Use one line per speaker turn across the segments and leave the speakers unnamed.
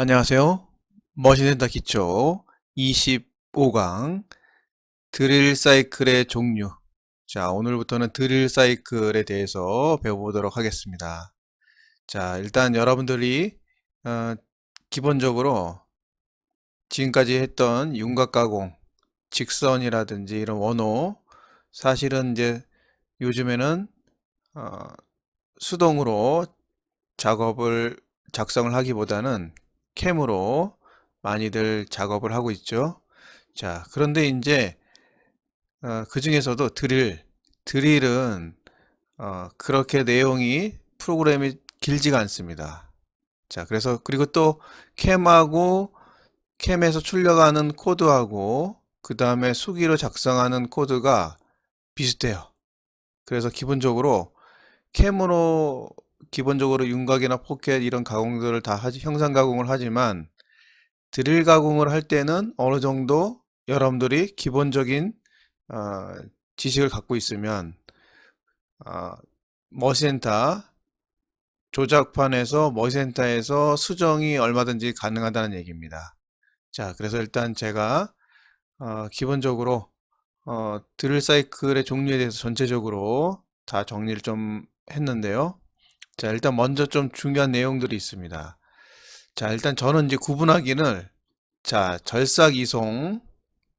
안녕하세요. 머신센터 기초 25강 드릴 사이클의 종류. 자, 오늘부터는 드릴 사이클에 대해서 배워보도록 하겠습니다. 자, 일단 여러분들이 기본적으로 지금까지 했던 윤곽 가공, 직선이라든지 이런 원호, 사실은 이제 요즘에는 어, 수동으로 작성을 하기보다는 캠으로 많이들 작업을 하고 있죠. 자, 그런데 이제 그 중에서도 드릴은 그렇게 내용이 프로그램이 길지가 않습니다. 자, 그래서 그리고 또 캠하고 캠에서 출력하는 코드하고 그 다음에 수기로 작성하는 코드가 비슷해요. 그래서 기본적으로 캠으로 기본적으로 윤곽이나 포켓 이런 가공들을 다 형상 가공을 하지만 드릴 가공을 할 때는 어느 정도 여러분들이 기본적인 어, 지식을 갖고 있으면 어, 머신센터 조작판에서 머신센터에서 수정이 얼마든지 가능하다는 얘기입니다. 자, 그래서 일단 제가 기본적으로 드릴 사이클의 종류에 대해서 전체적으로 다 정리를 좀 했는데요. 자, 일단 먼저 좀 중요한 내용들이 있습니다. 자, 일단 저는 이제 구분하기를 자, 절삭 이송,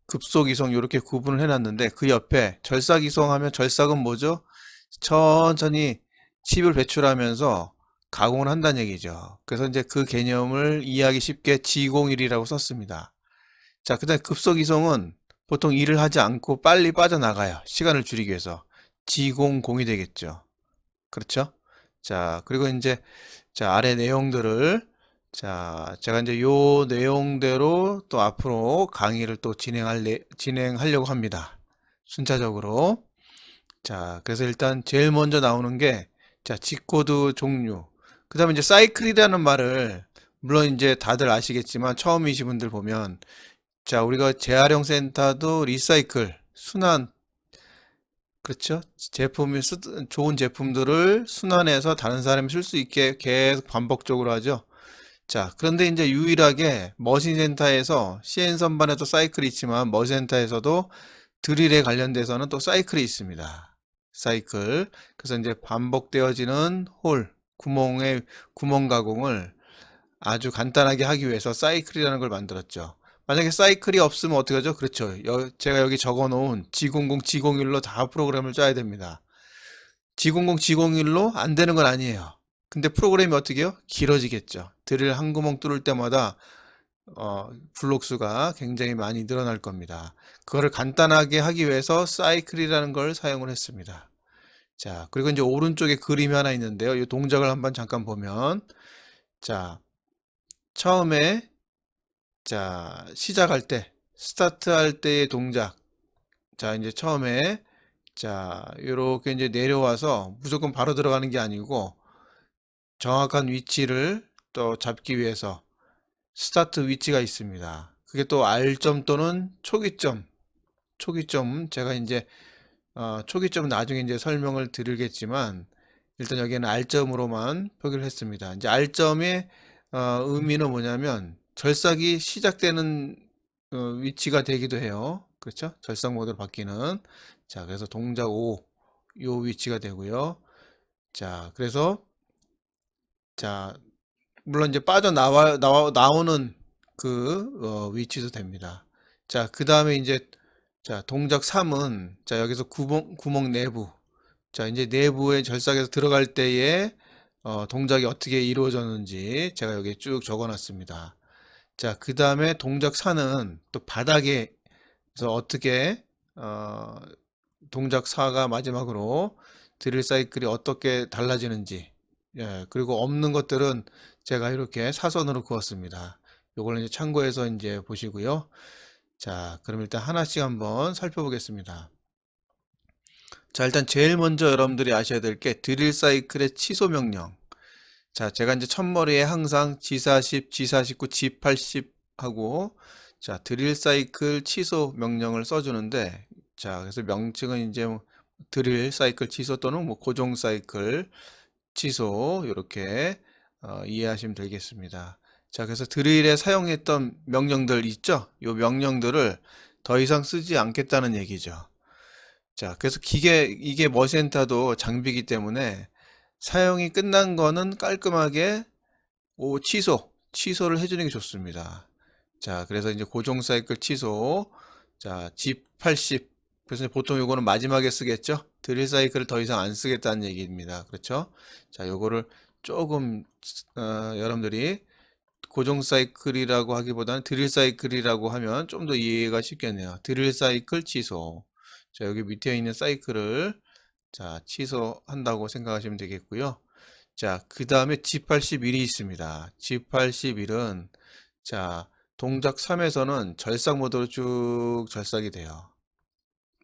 급속 이송 이렇게 구분을 해놨는데 그 옆에 절삭 이송하면 절삭은 뭐죠? 천천히 칩을 배출하면서 가공을 한다는 얘기죠. 그래서 이제 그 개념을 이해하기 쉽게 G01이라고 썼습니다. 자, 그다음에 급속 이송은 보통 일을 하지 않고 빨리 빠져나가요. 시간을 줄이기 위해서. G00이 되겠죠. 그렇죠? 자, 그리고 이제 자, 아래 내용들을 자, 제가 이제 요 내용대로 또 앞으로 강의를 또 진행하려고 합니다. 순차적으로. 자, 그래서 일단 제일 먼저 나오는 게 자, G코드 종류. 그다음에 이제 사이클이라는 말을 물론 이제 다들 아시겠지만 처음이신 분들 보면 자, 우리가 재활용 센터도 리사이클, 순환 그렇죠? 좋은 제품들을 순환해서 다른 사람이 쓸 수 있게 계속 반복적으로 하죠. 자, 그런데 이제 유일하게 머신센터에서 CN 선반에도 사이클이 있지만 머신센터에서도 드릴에 관련돼서는 또 사이클이 있습니다. 사이클. 그래서 이제 반복되어지는 구멍 가공을 아주 간단하게 하기 위해서 사이클이라는 걸 만들었죠. 만약에 사이클이 없으면 어떻게 하죠? 그렇죠. 제가 여기 적어 놓은 G00, G01로 다 프로그램을 짜야 됩니다. G00, G01로 안 되는 건 아니에요. 근데 프로그램이 어떻게 해요? 길어지겠죠. 드릴 한 구멍 뚫을 때마다 블록 수가 굉장히 많이 늘어날 겁니다. 그거를 간단하게 하기 위해서 사이클이라는 걸 사용을 했습니다. 자, 그리고 이제 오른쪽에 그림이 하나 있는데요. 이 동작을 한번 잠깐 보면 자, 처음에 자, 시작할 때 스타트 할 때의 동작 자, 이제 처음에 자, 이렇게 이제 내려와서 무조건 바로 들어가는 게 아니고 정확한 위치를 또 잡기 위해서 스타트 위치가 있습니다. 그게 또 R점 또는 초기점 제가 이제 초기점은 나중에 이제 설명을 드리겠지만 일단 여기는 R점으로만 표기를 했습니다. 이제 R점의 의미는 뭐냐면 절삭이 시작되는 위치가 되기도 해요. 그렇죠? 절삭 모드로 바뀌는 자, 그래서 동작 5, 요 위치가 되고요. 자, 그래서 자, 물론 이제 나오는 그 위치도 됩니다. 자, 그 다음에 이제 자, 동작 3은 자, 여기서 구멍 내부. 자, 이제 내부에 절삭에서 들어갈 때의 동작이 어떻게 이루어졌는지 제가 여기 쭉 적어 놨습니다. 자, 그 다음에 동작 4는 또 바닥에서 어떻게 동작 4가 마지막으로 드릴 사이클이 어떻게 달라지는지 예, 그리고 없는 것들은 제가 이렇게 사선으로 그었습니다. 요걸 이제 참고해서 이제 보시고요. 자, 그럼 일단 하나씩 한번 살펴보겠습니다. 자, 일단 제일 먼저 여러분들이 아셔야 될 게 드릴 사이클의 취소 명령. 자, 제가 이제 첫머리에 항상 G40, G49, G80 하고 자, 드릴 사이클 취소 명령을 써주는데 자, 그래서 명칭은 이제 뭐 드릴 사이클 취소 또는 뭐 고정 사이클 취소 이렇게 이해하시면 되겠습니다. 자, 그래서 드릴에 사용했던 명령들 있죠? 요 명령들을 더 이상 쓰지 않겠다는 얘기죠. 자, 그래서 이게 머신엔터도 장비이기 때문에 사용이 끝난 거는 깔끔하게 취소를 해주는 게 좋습니다. 자, 그래서 이제 고정 사이클 취소. 자, G80. 그래서 보통 요거는 마지막에 쓰겠죠? 드릴 사이클을 더 이상 안 쓰겠다는 얘기입니다. 그렇죠? 자, 요거를 조금, 여러분들이 고정 사이클이라고 하기보다는 드릴 사이클이라고 하면 좀 더 이해가 쉽겠네요. 드릴 사이클 취소. 자, 여기 밑에 있는 사이클을 자, 취소한다고 생각하시면 되겠고요. 자, 그 다음에 G81이 있습니다. G81은 자, 동작 3에서는 절삭 모드로 쭉 절삭이 돼요.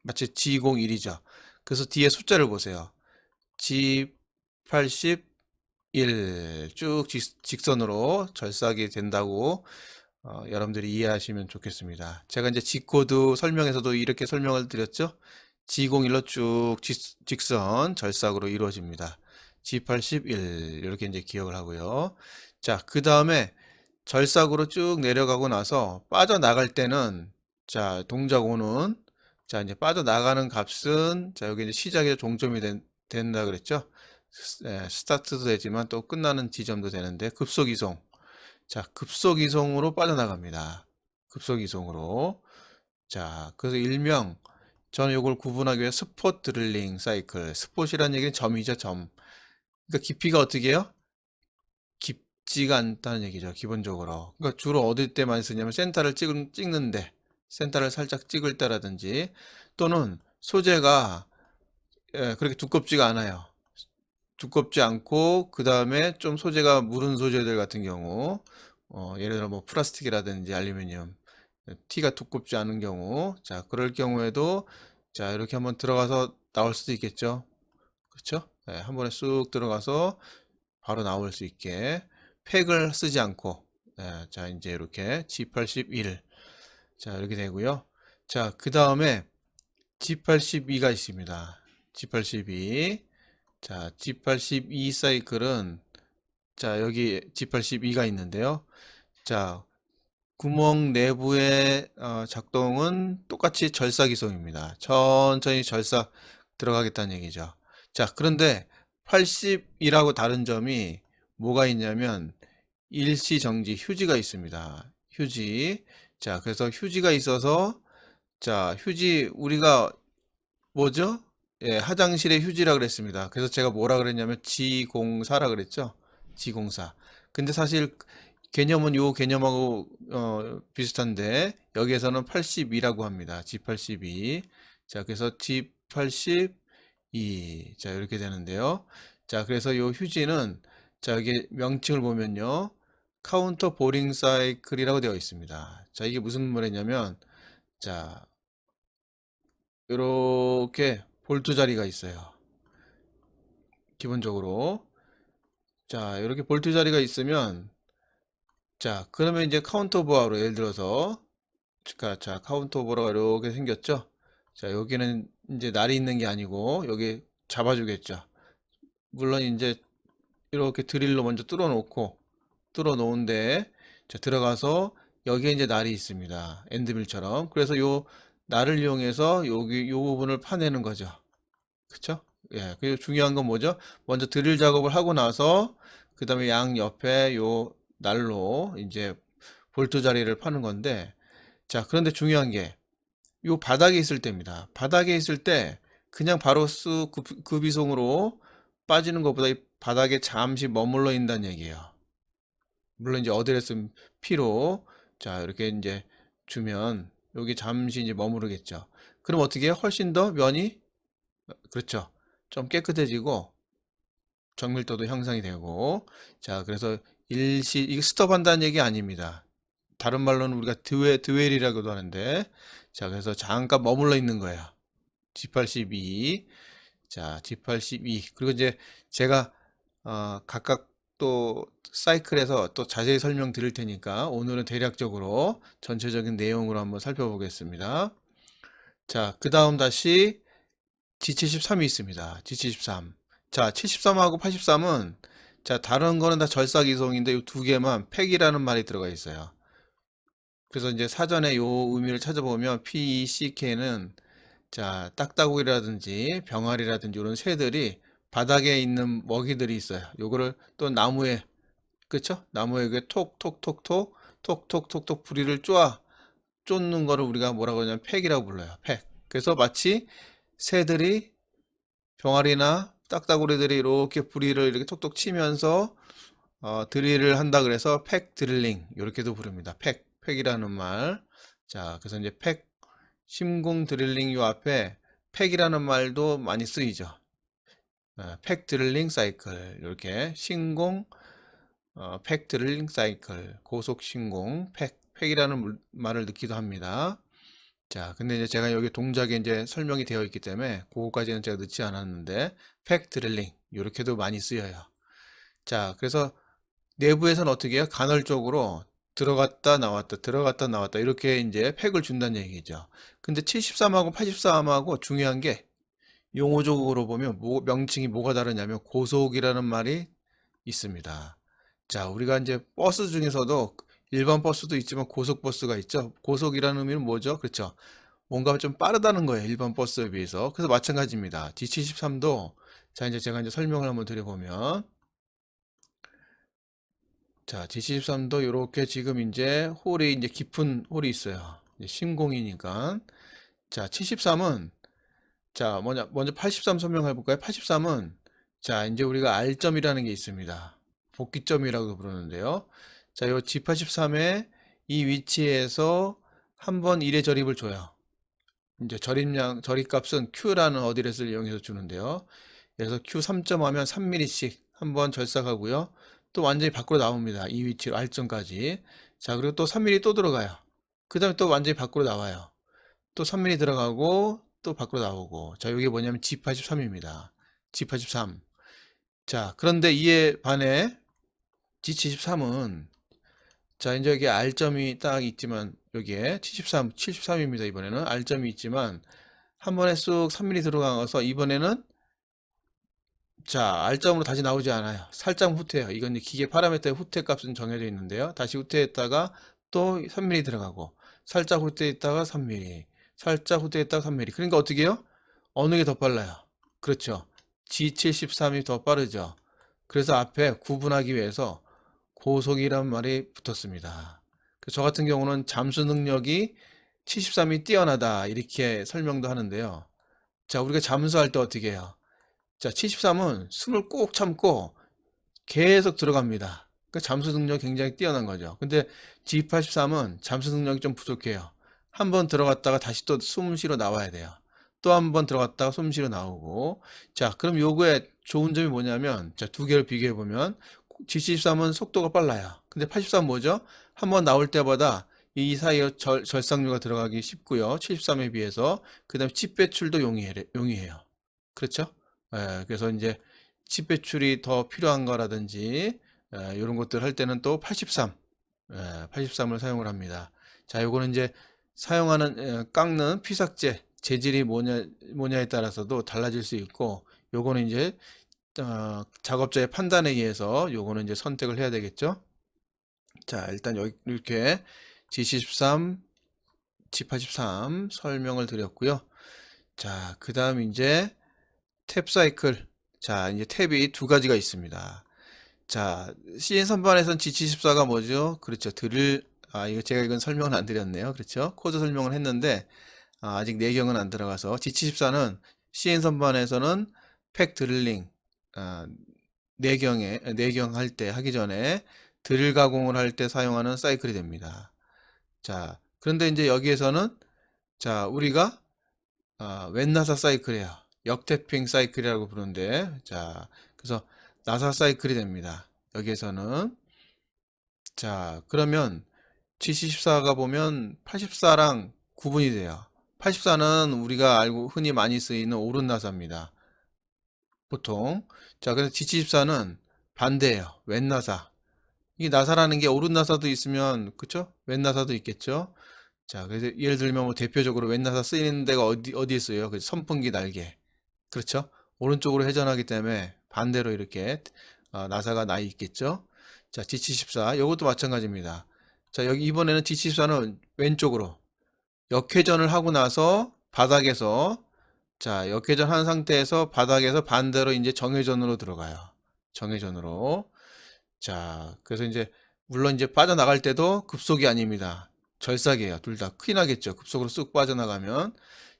마치 G01이죠. 그래서 뒤에 숫자를 보세요. G81 쭉 직선으로 절삭이 된다고 여러분들이 이해하시면 좋겠습니다. 제가 이제 G코드 설명에서도 이렇게 설명을 드렸죠. G01로 쭉 직선 절삭으로 이루어집니다. G81 이렇게 이제 기억을 하고요. 자, 그 다음에 절삭으로 쭉 내려가고 나서 빠져나갈 때는 자, 동작 5는 자, 이제 빠져나가는 값은 자, 여기 이제 시작에서 종점이 된다 그랬죠. 스타트도 되지만 또 끝나는 지점도 되는데 급속 이송. 자, 급속 이송으로 빠져나갑니다. 급속 이송으로. 자, 그래서 일명 저는 이걸 구분하기 위해 스폿 드릴링 사이클. 스폿이라는 얘기는 점이죠, 점. 그러니까 깊이가 어떻게 해요? 깊지가 않다는 얘기죠, 기본적으로. 그러니까 주로 어딜 때 많이 쓰냐면 센터를 찍는데, 센터를 살짝 찍을 때라든지, 또는 소재가 그렇게 두껍지가 않아요. 두껍지 않고 그 다음에 좀 소재가 무른 소재들 같은 경우 예를 들어 뭐 플라스틱이라든지 알루미늄 티가 두껍지 않은 경우 자 그럴 경우에도 자 이렇게 한번 들어가서 나올 수도 있겠죠. 그렇죠? 네, 한 번에 쑥 들어가서 바로 나올 수 있게 팩을 쓰지 않고 네, 자 이제 이렇게 G81 자 이렇게 되고요. 자 그 다음에 G82가 있습니다. G82 자, G82 사이클은 자, 여기 G82가 있는데요. 자, 구멍 내부의 작동은 똑같이 절삭 이송입니다. 천천히 절삭 들어가겠다는 얘기죠. 자, 그런데 80이라고 다른 점이 뭐가 있냐면 일시 정지 휴지가 있습니다. 휴지. 자, 그래서 휴지가 있어서 자, 휴지 우리가 뭐죠? 예, 화장실의 휴지라 그랬습니다. 그래서 제가 뭐라 그랬냐면 G04라 그랬죠? G04. 근데 사실 개념은 요 개념하고 비슷한데 여기에서는 82라고 합니다. G82. 자, 그래서 G82. 자, 이렇게 되는데요. 자, 그래서 요 휴지는 자, 여기 명칭을 보면요. 카운터 보링 사이클이라고 되어 있습니다. 자, 이게 무슨 말이냐면 자, 이렇게 볼트 자리가 있어요. 기본적으로 자 이렇게 볼트 자리가 있으면 자 그러면 이제 카운터 보아로 예를 들어서 자 카운터 보아가 이렇게 생겼죠. 자 여기는 이제 날이 있는 게 아니고 여기 잡아주겠죠. 물론 이제 이렇게 드릴로 먼저 뚫어 놓은데 자 들어가서 여기에 이제 날이 있습니다. 엔드밀처럼. 그래서 요 날을 이용해서 여기 요 부분을 파내는 거죠. 그쵸? 예, 그리고 중요한 건 뭐죠? 먼저 드릴 작업을 하고 나서 그 다음에 양 옆에 요 날로 이제 볼트 자리를 파는 건데 자 그런데 중요한 게 요 바닥에 있을 때입니다. 바닥에 있을 때 그냥 바로 쑥 급이송으로 빠지는 것보다 이 바닥에 잠시 머물러 있다는 얘기예요. 물론 이제 어드레스 P로 자 이렇게 이제 주면 여기 잠시 이제 머무르겠죠. 그럼 어떻게 해요? 훨씬 더 면이 그렇죠. 좀 깨끗해지고 정밀도도 향상이 되고 자 그래서 이거 스톱한다는 얘기 아닙니다. 다른 말로는 우리가 드웰이라고도 하는데 자 그래서 잠깐 머물러 있는 거예요. G82 자 G82 그리고 이제 제가 각각 또 사이클에서 또 자세히 설명 드릴 테니까 오늘은 대략적으로 전체적인 내용으로 한번 살펴보겠습니다. 자 그 다음 다시 G73이 있습니다. G73. 자, 73하고 83은 자, 다른 거는 다 절삭이송인데 이 두 개만 팩이라는 말이 들어가 있어요. 그래서 이제 사전에 요 의미를 찾아보면 PECK는 자, 딱따구리라든지 병아리라든지 이런 새들이 바닥에 있는 먹이들이 있어요. 요거를 또 나무에, 그쵸? 나무에 그 톡톡톡톡 톡톡톡톡 부리를 쫓는 거를 우리가 뭐라고 하냐면 팩이라고 불러요. 팩. 그래서 마치 새들이 병아리나 딱따구리들이 이렇게 부리를 이렇게 톡톡 치면서 드릴을 한다 그래서 팩 드릴링 이렇게도 부릅니다. 팩이라는 말. 자, 그래서 이제 심공 드릴링 요 앞에 팩이라는 말도 많이 쓰이죠. 팩 드릴링 사이클 이렇게 신공 팩 드릴링 사이클 고속 신공 팩이라는 말을 넣기도 합니다. 자, 근데 이제 제가 여기 동작에 이제 설명이 되어 있기 때문에 그거까지는 제가 넣지 않았는데 팩 드릴링 이렇게도 많이 쓰여요. 자, 그래서 내부에서는 어떻게 해요? 간헐적으로 들어갔다 나왔다 들어갔다 나왔다 이렇게 이제 팩을 준다는 얘기죠. 근데 73하고 83하고 중요한 게 용어적으로 보면 명칭이 뭐가 다르냐면 고속이라는 말이 있습니다. 자, 우리가 이제 버스 중에서도 일반 버스도 있지만 고속버스가 있죠. 고속이라는 의미는 뭐죠? 그렇죠. 뭔가 좀 빠르다는 거예요. 일반 버스에 비해서. 그래서 마찬가지입니다. D73도 자, 이제 제가 이제 설명을 한번 드려보면 자, D73도 이렇게 지금 이제 홀이 이제 깊은 홀이 있어요. 이제 심공이니까. 자, 73은 자, 먼저 83 설명해 볼까요? 83은 자, 이제 우리가 R점이라는 게 있습니다. 복귀점이라고 부르는데요. 자, 요 G83의 이 위치에서 한번 1의 저립을 줘요. 이제 저립값은 Q라는 어드레스를 이용해서 주는데요. 그래서 Q 3점 하면 3mm씩 한번 절삭하고요. 또 완전히 밖으로 나옵니다. 이 위치로 R점까지. 자, 그리고 또 3mm 또 들어가요. 그 다음에 또 완전히 밖으로 나와요. 또 3mm 들어가고 또 밖으로 나오고. 자, 이게 뭐냐면 G83입니다. G83. 자, 그런데 이에 반해 G73은 자, 이제 여기 R점이 딱 있지만 여기에 73입니다. 이번에는 R점이 있지만 한 번에 쑥 3mm 들어가서 이번에는 자, R점으로 다시 나오지 않아요. 살짝 후퇴해요. 이건 이제 기계 파라미터의 후퇴 값은 정해져 있는데요. 다시 후퇴했다가 또 3mm 들어가고 살짝 후퇴했다가 3mm 살짝 후퇴했다가 3mm 그러니까 어떻게 해요? 어느 게 더 빨라요? 그렇죠. G73이 더 빠르죠. 그래서 앞에 구분하기 위해서 고속이란 말이 붙었습니다. 저 같은 경우는 잠수 능력이 73이 뛰어나다 이렇게 설명도 하는데요. 자, 우리가 잠수할 때 어떻게 해요? 자, 73은 숨을 꼭 참고 계속 들어갑니다. 그 잠수 능력이 굉장히 뛰어난 거죠. 근데 G83은 잠수 능력이 좀 부족해요. 한 번 들어갔다가 다시 또 숨 쉬러 나와야 돼요. 또 한 번 들어갔다가 숨 쉬러 나오고. 자, 그럼 요거의 좋은 점이 뭐냐면, 자, 두 개를 비교해 보면, G73은 속도가 빨라요. 근데 83은 뭐죠? 한 번 나올 때보다 이 사이에 절삭류가 들어가기 쉽고요. 73에 비해서. 그 다음에 칩 배출도 용이해요. 그렇죠? 그래서 이제 칩 배출이 더 필요한 거라든지 이런 것들 할 때는 또 83을 사용을 합니다. 자, 요거는 이제 사용하는 깎는 피삭제 재질이 뭐냐에 따라서도 달라질 수 있고 요거는 이제 작업자의 판단에 의해서 요거는 이제 선택을 해야 되겠죠. 자, 일단 여기 이렇게 G73, G83 설명을 드렸고요. 자, 그 다음 이제 탭 사이클. 자, 이제 탭이 두 가지가 있습니다. 자, CN 선반에선 G74가 뭐죠? 그렇죠. 이거 제가 이건 설명을 안 드렸네요. 그렇죠. 코드 설명을 했는데, 아직 내경은 안 들어가서, G74는 CN 선반에서는 팩 드릴링, 내경할 때 하기 전에 드릴 가공을 할 때 사용하는 사이클이 됩니다. 자, 그런데 이제 여기에서는, 자, 우리가, 웬나사 사이클이에요. 역태핑 사이클이라고 부르는데, 자, 그래서 나사 사이클이 됩니다. 여기에서는. 자, 그러면 G74가 보면 84랑 구분이 돼요. 84는 우리가 알고 흔히 많이 쓰이는 오른 나사입니다. 보통. 자, 그래서 G74는 반대예요. 왼 나사. 이 나사라는 게 오른 나사도 있으면, 그쵸? 왼 나사도 있겠죠? 자, 그래서 예를 들면 뭐 대표적으로 왼 나사 쓰이는 데가 어디에 쓰여요? 그 선풍기 날개. 그렇죠? 오른쪽으로 회전하기 때문에 반대로 이렇게 나사가 나 있겠죠. 자, G74 요것도 마찬가지입니다. 자, 여기 이번에는 G74는 왼쪽으로 역회전을 하고 나서 바닥에서, 자, 역회전 한 상태에서 바닥에서 반대로 이제 정회전으로 들어가요. 정회전으로. 자, 그래서 이제 물론 이제 빠져나갈 때도 급속이 아닙니다. 절삭이에요. 둘 다 큰일 나겠죠. 급속으로 쑥 빠져나가면.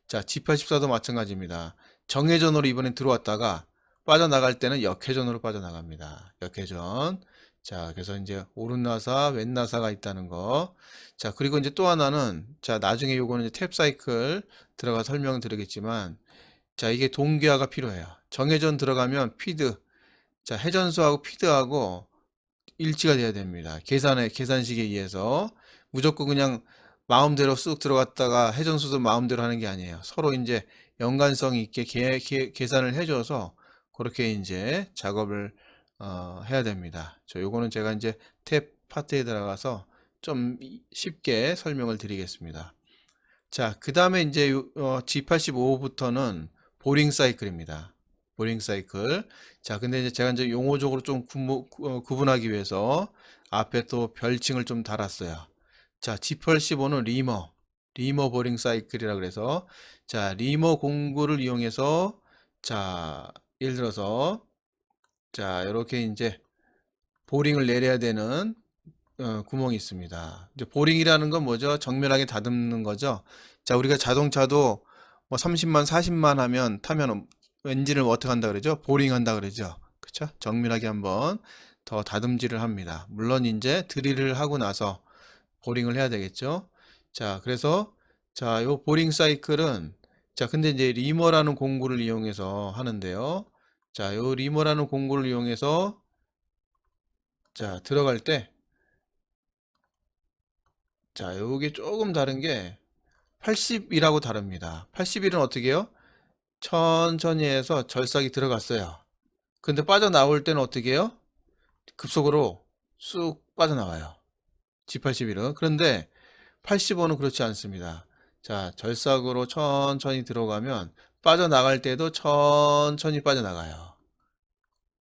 자, G84도 마찬가지입니다. 정회전으로 이번엔 들어왔다가 빠져나갈 때는 역회전으로 빠져나갑니다. 역회전. 자, 그래서 이제 오른 나사, 왼 나사가 있다는 거. 자, 그리고 이제 또 하나는, 자, 나중에 요거는 이제 탭 사이클 들어가 설명을 드리겠지만, 자, 이게 동기화가 필요해요. 정회전 들어가면 피드, 자, 회전수하고 피드하고 일치가 돼야 됩니다. 계산식에 의해서. 무조건 그냥 마음대로 쑥 들어갔다가 회전수도 마음대로 하는 게 아니에요. 서로 이제 연관성 있게 계산을 해줘서 그렇게 이제 작업을 해야 됩니다. 요거는 제가 이제 탭 파트에 들어가서 좀 쉽게 설명을 드리겠습니다. 자, 그 다음에 이제 G85부터는 보링 사이클입니다. 보링 사이클. 자, 근데 이제 제가 이제 용어적으로 좀 구분하기 위해서 앞에 또 별칭을 좀 달았어요. 자, G85는 리머 보링 사이클이라 그래서, 자, 리머 공구를 이용해서, 자, 예를 들어서, 자, 이렇게 이제 보링을 내려야 되는 구멍이 있습니다. 이제 보링이라는 건 뭐죠? 정밀하게 다듬는 거죠. 자, 우리가 자동차도 뭐 30만, 40만 하면 타면 엔진을 어떻게 한다 그러죠? 보링 한다 그러죠. 그렇죠? 정밀하게 한번 더 다듬질을 합니다. 물론 이제 드릴을 하고 나서 보링을 해야 되겠죠. 자, 그래서 자, 요 보링 사이클은, 자, 근데 이제 리머라는 공구를 이용해서 하는데요. 자, 요 리머라는 공구를 이용해서, 자, 들어갈 때, 자, 요게 조금 다른 게 80이라고 다릅니다. 81은 어떻게 해요? 천천히 해서 절삭이 들어갔어요. 근데 빠져나올 때는 어떻게 해요? 급속으로 쑥 빠져나와요. G81은. 그런데 85는 그렇지 않습니다. 자, 절삭으로 천천히 들어가면 빠져나갈 때도 천천히 빠져나가요.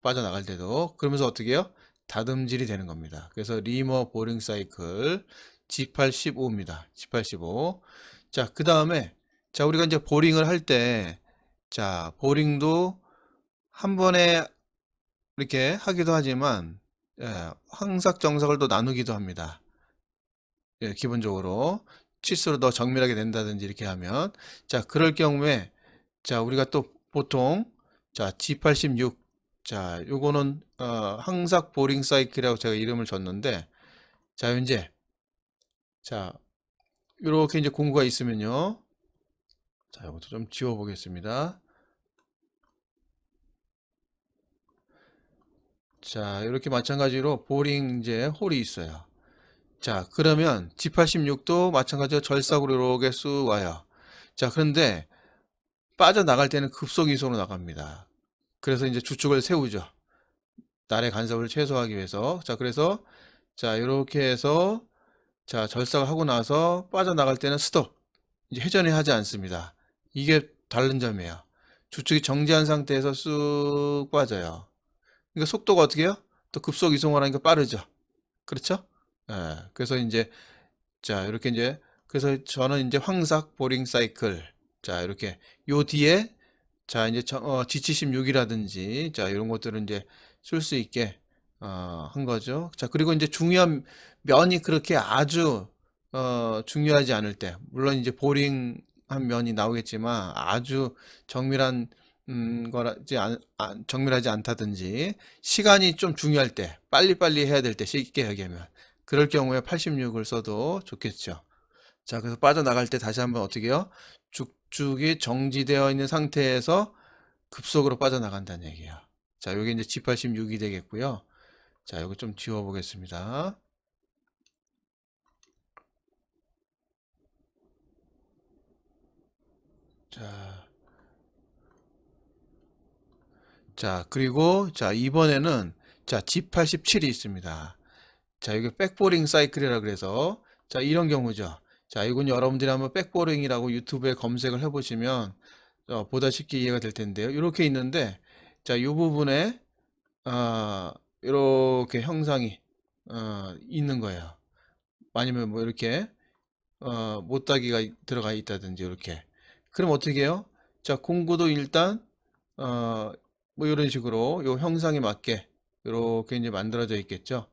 빠져나갈 때도. 그러면서 어떻게 해요? 다듬질이 되는 겁니다. 그래서 리머 보링 사이클 G85입니다. G85. 자, 그 다음에, 자, 우리가 이제 보링을 할 때, 자, 보링도 한 번에 이렇게 하기도 하지만, 예, 항삭, 정삭을 또 나누기도 합니다. 예, 기본적으로. 치수로 더 정밀하게 된다든지 이렇게 하면. 자, 그럴 경우에, 자, 우리가 또 보통, 자, G86. 자, 요거는, 항삭 보링 사이클이라고 제가 이름을 줬는데, 자, 이제, 자, 요렇게 이제 공구가 있으면요. 자, 이것도 좀 지워 보겠습니다. 자, 이렇게 마찬가지로 보링 이제 홀이 있어요. 자, 그러면 G86도 마찬가지로 절삭으로 이렇게 쑥 와요. 자, 그런데 빠져나갈 때는 급속 이속으로 나갑니다. 그래서 이제 주축을 세우죠. 날의 간섭을 최소화하기 위해서. 자, 그래서 자, 이렇게 해서 자, 절삭을 하고 나서 빠져나갈 때는 스톱. 이제 회전이 하지 않습니다. 이게 다른 점이에요. 주축이 정지한 상태에서 쑥 빠져요. 그러니까 속도가 어떻게 해요? 또 급속 이송을 하니까 빠르죠. 그렇죠? 예, 그래서 이제 자, 이렇게 이제 그래서 저는 이제 황삭 보링 사이클, 자, 이렇게 요 뒤에 자, 이제 G76이라든지 자, 이런 것들은 이제 쓸 수 있게 한 거죠. 자, 그리고 이제 중요한 면이 그렇게 아주 중요하지 않을 때, 물론 이제 보링한 면이 나오겠지만 아주 정밀한 정밀하지 않다든지 시간이 좀 중요할 때, 빨리빨리 해야 될 때, 쉽게 얘기하면 그럴 경우에 86을 써도 좋겠죠. 자, 그래서 빠져나갈 때 다시 한번 어떻게 해요? 죽죽이 정지되어 있는 상태에서 급속으로 빠져나간다는 얘기예요. 자, 여기 이제 G86이 되겠고요. 자, 여기 좀 지워 보겠습니다. 자, 그리고 자, 이번에는 자, G87이 있습니다. 자, 여기 백보링 사이클이라 그래서 자, 이런 경우죠. 자, 이건 여러분들이 한번 백보링이라고 유튜브에 검색을 해보시면 보다 쉽게 이해가 될 텐데요. 이렇게 있는데 자, 이 부분에 이렇게 형상이 있는 거예요. 아니면 뭐 이렇게 못따기가 들어가 있다든지 이렇게. 그럼 어떻게 해요? 자, 공구도 일단 뭐 이런 식으로 요 형상에 맞게 이렇게 이제 만들어져 있겠죠.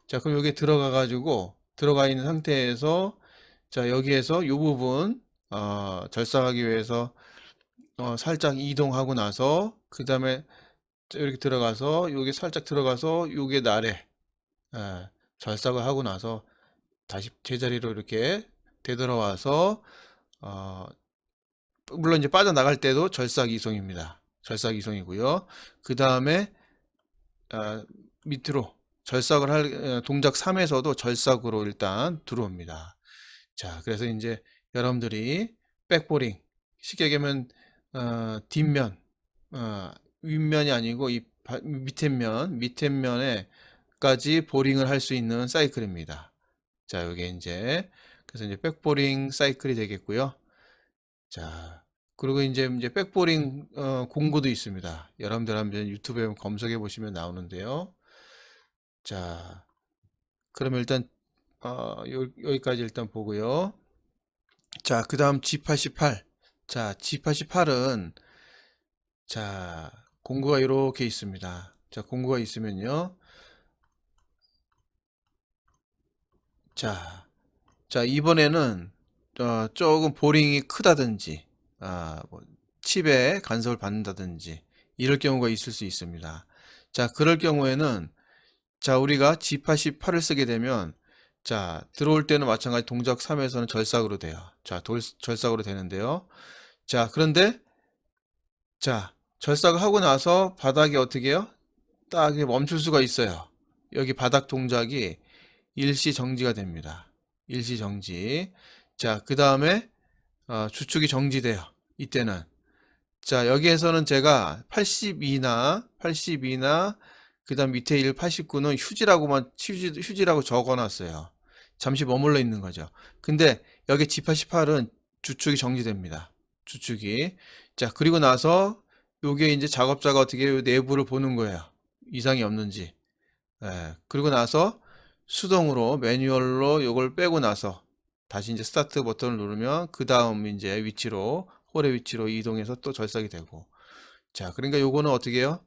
자, 그럼 여기에 들어가 가지고 들어가 있는 상태에서 자, 여기에서 요 부분 절삭하기 위해서 살짝 이동하고 나서 그 다음에 이렇게 들어가서 여기 살짝 들어가서 요게 나래 절삭을 하고 나서 다시 제자리로 이렇게 되돌아와서 어, 물론 이제 빠져나갈 때도 절삭 이송입니다. 절삭 이송이고요. 그 다음에 밑으로 절삭을 할 동작 3에서도 절삭으로 일단 들어옵니다. 자, 그래서 이제 여러분들이 백보링 쉽게 얘기하면 뒷면 윗면이 아니고 이 밑에 면에까지 보링을 할 수 있는 사이클입니다. 자, 이게 이제 그래서 이제 백보링 사이클이 되겠고요. 자, 그리고 이제 백보링 공구도 있습니다. 여러분들 한번 유튜브에 검색해 보시면 나오는데요. 자, 그러면 일단 여기까지 일단 보고요. 자, 그 다음 G88. 자, G88은 자, 공구가 이렇게 있습니다. 자, 공구가 있으면요. 자, 이번에는 조금 보링이 크다든지 뭐 칩에 간섭을 받는다든지 이럴 경우가 있을 수 있습니다. 자, 그럴 경우에는 자, 우리가 G88을 쓰게 되면 자, 들어올 때는 마찬가지 동작 3에서는 절삭으로 돼요. 자, 절삭으로 되는데요. 자, 그런데 자, 절삭을 하고 나서 바닥이 어떻게 해요? 딱 이렇게 멈출 수가 있어요. 여기 바닥 동작이 일시 정지가 됩니다. 일시 정지. 자, 그 다음에 주축이 정지돼요. 이때는. 자, 여기에서는 제가 82나 그 다음 밑에 89는 휴지라고 적어놨어요. 잠시 머물러 있는 거죠. 근데 여기 G88은 주축이 정지됩니다. 주축이. 자, 그리고 나서 요게 이제 작업자가 어떻게 요 내부를 보는 거예요. 이상이 없는지. 예, 그리고 나서 수동으로 매뉴얼로 요걸 빼고 나서 다시 이제 스타트 버튼을 누르면 그 다음 이제 위치로 홀의 위치로 이동해서 또 절삭이 되고. 자, 그러니까 요거는 어떻게 해요?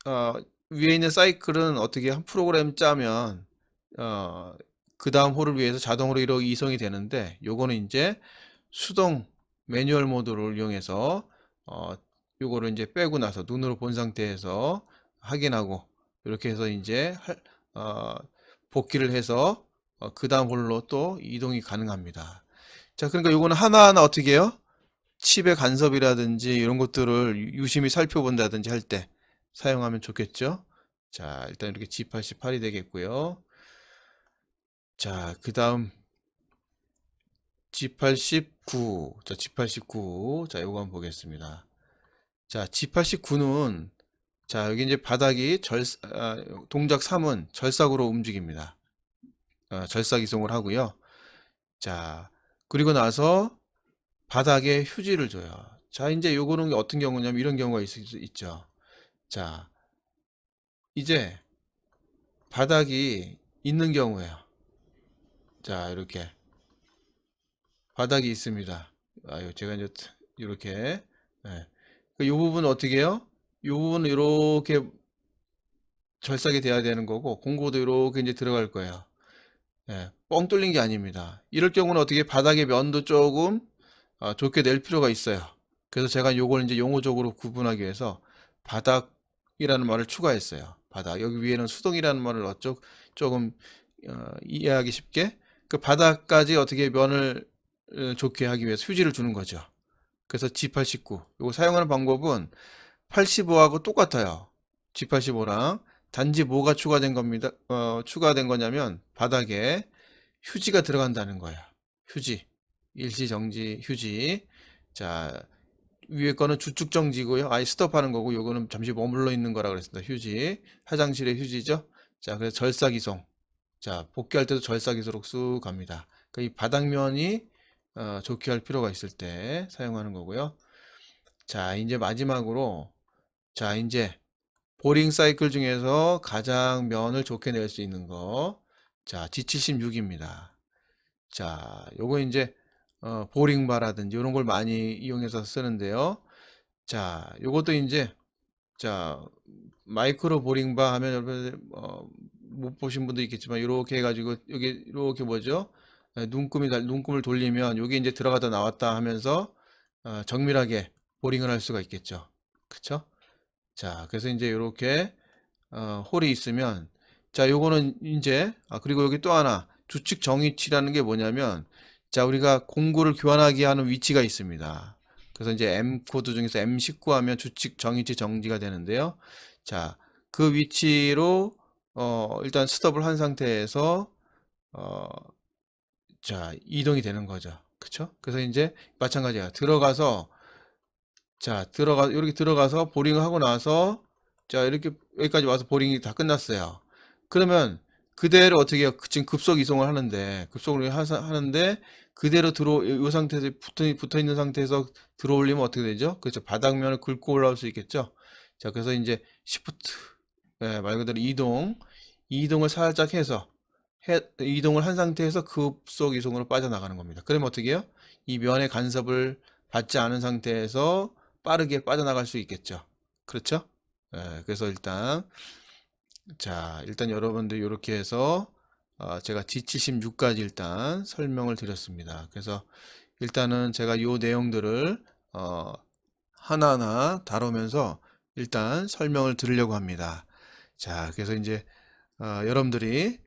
어, 위에 있는 사이클은 어떻게 한 프로그램 짜면 어, 그 다음 홀을 위해서 자동으로 이렇게 이송이 되는데 요거는 이제 수동 매뉴얼 모드를 이용해서 요거를 이제 빼고 나서 눈으로 본 상태에서 확인하고 이렇게 해서 이제 어, 복귀를 해서 그 다음 홀로 또 이동이 가능합니다. 자, 그러니까 요거는 하나하나 어떻게 해요? 칩의 간섭이라든지 이런 것들을 유심히 살펴본다든지 할 때 사용하면 좋겠죠. 자, 일단 이렇게 G88이 되겠고요. 자, 그 다음 G89. 자, G89. 자, 요거 한번 보겠습니다. 자, G89는 자, 여기 이제 바닥이 동작 3은 절삭으로 움직입니다. 절삭 이송을 하고요. 자, 그리고 나서 바닥에 휴지를 줘요. 자, 이제 요거는 어떤 경우냐면 이런 경우가 있죠. 자, 이제 바닥이 있는 경우에요. 자, 이렇게 바닥이 있습니다. 제가 이제 이렇게 이 부분 어떻게 해요? 이 부분은 이렇게 절삭이 돼야 되는 거고 공구도 이렇게 이제 들어갈 거예요. 뻥 뚫린 게 아닙니다. 이럴 경우는 어떻게 바닥의 면도 조금 좋게 낼 필요가 있어요. 그래서 제가 요걸 이제 용어적으로 구분하기 위해서 바닥이라는 말을 추가했어요. 바닥. 여기 위에는 수동이라는 말을 넣었죠. 조금 이해하기 쉽게 그 바닥까지 어떻게 면을 좋게 하기 위해서 휴지를 주는 거죠. 그래서 G89 이거 사용하는 방법은 85하고 똑같아요. G85랑 단지 뭐가 추가된 겁니다. 추가된 거냐면 바닥에 휴지가 들어간다는 거예요. 휴지. 일시정지 휴지. 자, 위에 거는 주축정지고요. 아예 스톱하는 거고 요거는 잠시 머물러 있는 거라 그랬습니다. 휴지. 화장실의 휴지죠. 자, 그래서 절삭이송. 자, 복귀할 때도 절삭이송으로 쑥 갑니다. 그러니까 이 바닥면이 좋게 할 필요가 있을 때 사용하는 거고요. 자, 이제 마지막으로 자, 이제 보링 사이클 중에서 가장 면을 좋게 낼 수 있는 거. 자, G76입니다. 자, 요거 이제 보링바라든지 이런 걸 많이 이용해서 쓰는데요. 자, 요것도 이제 자, 마이크로 보링바 하면 여러분들 못 보신 분도 있겠지만 이렇게 해가지고 여기 이렇게 뭐죠? 눈금을 돌리면 여기 이제 들어갔다 나왔다 하면서 정밀하게 보링을 할 수가 있겠죠. 그쵸? 자, 그래서 이제 이렇게 홀이 있으면 자, 요거는 이제 그리고 여기 또 하나 주측 정위치라는 게 뭐냐면 자, 우리가 공구를 교환하게 하는 위치가 있습니다. 그래서 이제 M 코드 중에서 M19 하면 주측 정위치 정지가 되는데요. 자, 그 위치로 일단 스톱을 한 상태에서 자, 이동이 되는 거죠. 그쵸? 그래서 이제 마찬가지야. 들어가서 자, 이렇게 들어가서 보링을 하고 나서 자, 이렇게 여기까지 와서 보링이 다 끝났어요. 그러면 그대로 어떻게 해요? 지금 급속 이송을 하는데 급속을 하는데 그대로 이 상태에서 붙어 있는 상태에서 들어올리면 어떻게 되죠? 그렇죠. 바닥면을 긁고 올라올 수 있겠죠. 자, 그래서 이제 시프트 말 그대로 이동을 살짝 해서 이동을 한 상태에서 급속 이송으로 빠져나가는 겁니다. 그러면 어떻게 해요? 이 면의 간섭을 받지 않은 상태에서 빠르게 빠져나갈 수 있겠죠. 그렇죠? 그래서 일단 여러분들 이렇게 해서 제가 G76까지 일단 설명을 드렸습니다. 그래서 일단은 제가 이 내용들을 하나하나 다루면서 일단 설명을 드리려고 합니다. 자, 그래서 이제 여러분들이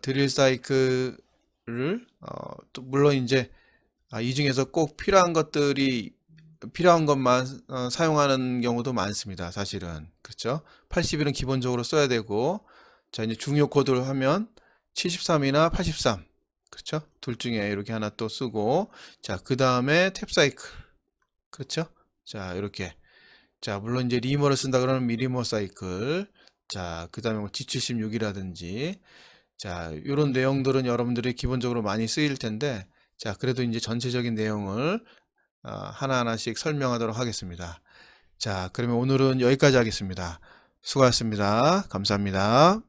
드릴 사이클을 또 물론 이제 이 중에서 꼭 필요한 것만 사용하는 경우도 많습니다. 사실은 그렇죠. 80일은 기본적으로 써야 되고 자, 이제 중요 코드를 하면 73이나 83 그렇죠. 둘 중에 이렇게 하나 또 쓰고 자, 그 다음에 탭 사이클 그렇죠. 자, 이렇게 자, 물론 이제 리머를 쓴다 그러면 미리머 사이클 자, 그 다음에 뭐 G76이라든지 자, 이런 내용들은 여러분들이 기본적으로 많이 쓰일 텐데 자, 그래도 이제 전체적인 내용을 하나하나씩 설명하도록 하겠습니다. 자, 그러면 오늘은 여기까지 하겠습니다. 수고하셨습니다. 감사합니다.